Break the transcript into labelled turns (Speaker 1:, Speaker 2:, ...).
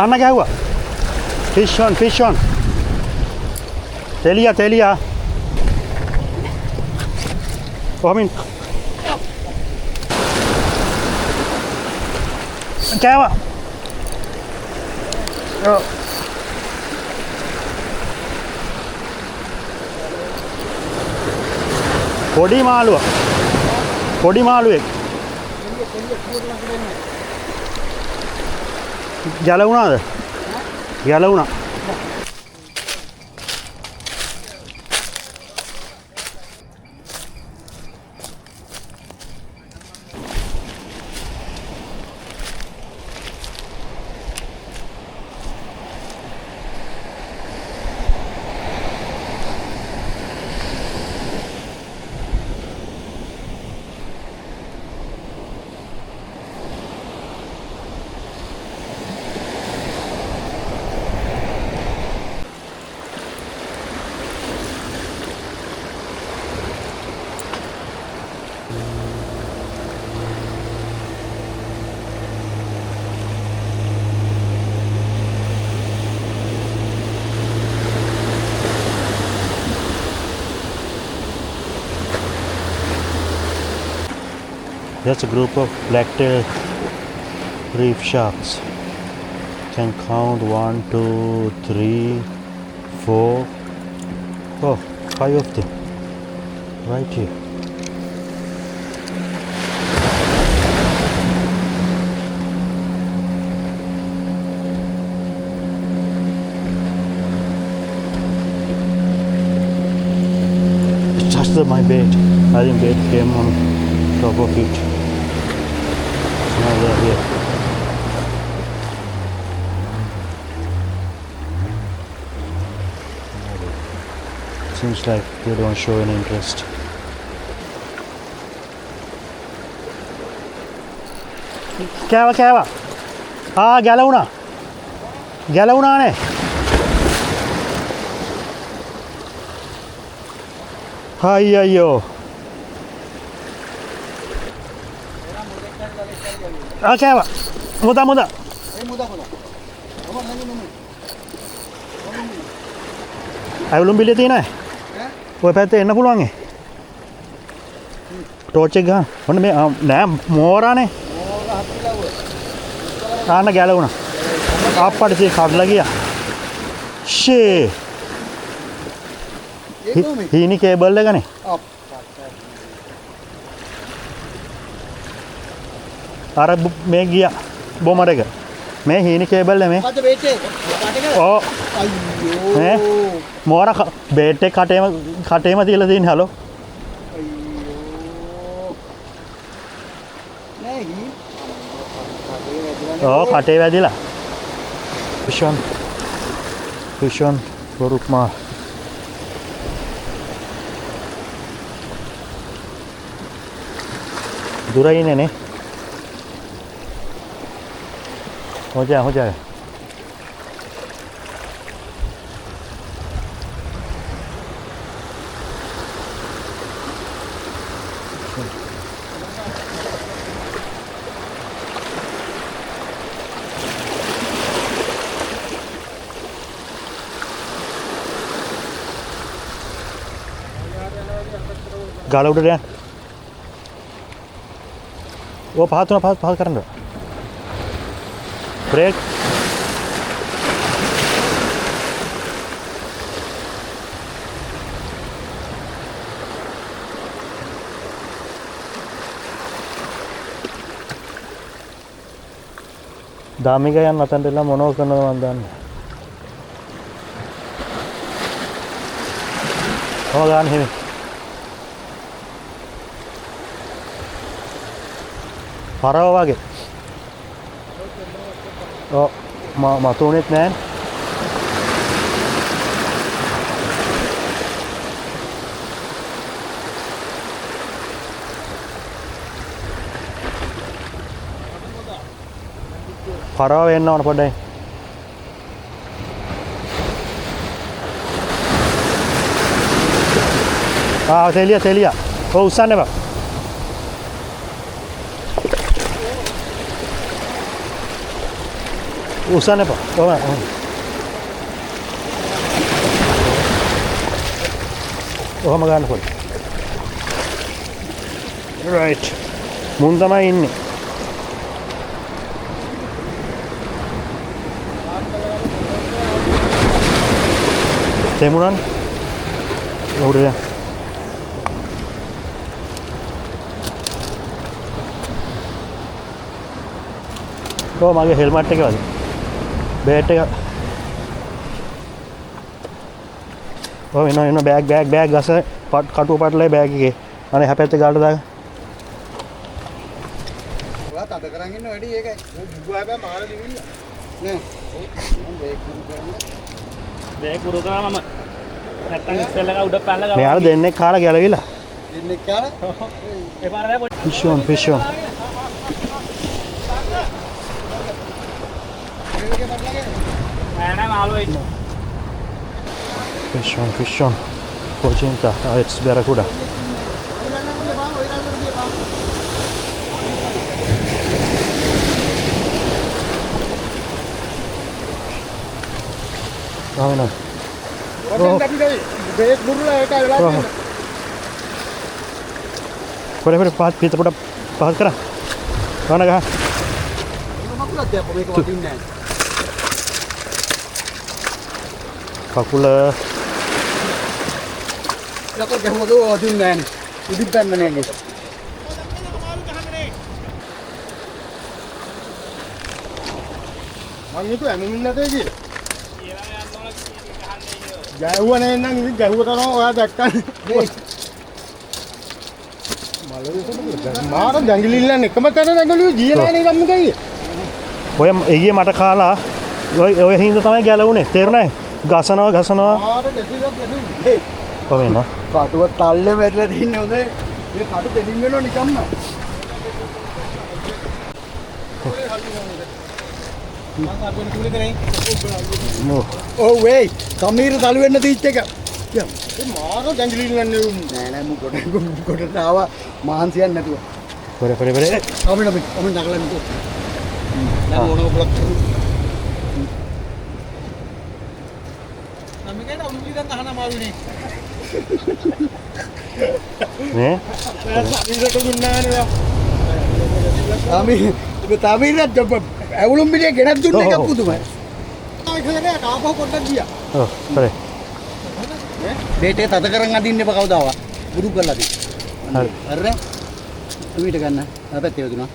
Speaker 1: අන්න ගැහුවා. fish on. තෙලියා. කොහොමින් කෑවා. පොඩි මාළුවෙක් ගැලවුණා. That's a group of black-tailed reef sharks. Can count 1, 2, 3, 4. Oh, 5 of them. Right here. It touched my bait. I think bait came on top of it. Now they're here. Seems like they don't show any interest. කෑවා. ගැලවුණානේ. අයියෝ. කෑවා. මුදා. අයුලුම් බිලිය තියෙනවද? ඔය පැත්තේ එන්න පුළුවන් ඒ. Torch එක ගන්න. ඔන්න මේ නෑ මෝරානේ. ආන්න ගැලවුණා. අප්පට ඉතින් කඩලා ගියා. ෂේ. හීනි කේබල් එකනේ. අර මේ ගියා බොමර එක. මේ හීනි කේබල් එක මේ. මොකද්ද බේට් එක? ඔව්. අයියෝ. නේ මෝර බේට් එක කටේම තියලා තියෙන්නේ හලෝ. අයියෝ. නෑ හී. ඔව් කටේ වැදිලා. Fish on Borukma. दूरा ही ने हो जाए गाला उड़ रहे हैं वो पहाड़ करना ब्रेक दामिगा या नतंडेला मोनो करना मंदान हो गान है පරව වගේ. ඔව් මතුනෙත් නෑ. පරව වෙන්න ඕන පොඩ්ඩයි. තෙලියා. ඔව් උස්සන්න එපා. උසන්න එපා. ඔහම ගන්න පොඩි. රයිට්. මුන් තමයි ඉන්නේ. තෙමුණන්. ඔවුරේ. මගේ හෙල්මට් එක වගේ බේට් එක එන බෑග් ගස කටුව පටලයි බෑග් එකේ අනේ හැපැත්තේ ගාට දාගන්න ඔයා තද කරන් ඉන්න වැඩි ඒකයි දුව හැබැයි මාර දිවිල්ල නේ මම බෑග් පුරු කරා මම නැත්තම් ඉස්සෙල්ලා ගා උඩ පැනලා ගා මෙයාලා දෙන්නෙක් කාලා ගැලවිලා දෙන්නෙක් කාලා ඒ පාර බෑ fish on Fish on. Pocinta. It's barracuda. Mana? Boleh pahat kita pada pahat kera. Mana kah? Kakula. Aku kamu tu orang man, ini bukan mana ni. Mana itu yang mana tu lagi? Jauh ni nang ini jauh tu orang ada kan. Malu itu mana janggilan ni? Kamu kan janggilan jiran ni kamu kaya. ඔය ඊයේ මට කාලා ඔය හින්දා තමයි ගැලවුනේ තේරුණා ගසනවා කොහේන කටුව තල්ලේ වැටලා තින්නේ උදේ මේ කටු දෙලින් වෙනවා නිකම්ම ඔව් වෙයි සමීර තලු වෙන්න දීච් එක මාර ජංගලින් යන්නේ නෑ මු කොට ආවා මහන්සියක් නැතුව පොරේ අපිට නගලා නිකෝ Nah, mau blok. Kami kan udah beli dan tahan sama ini. Nih. Kami sudah tungguan ya. Kami lihat coba. Belum beli kena tunjuk apa tu mas? Akhirnya apa kontak dia? Oh, sorry. Bete tata kerang ngadin ni pakau tawa. Buru kala di. Arre. Tumi tekan na. Apa tiada tu na?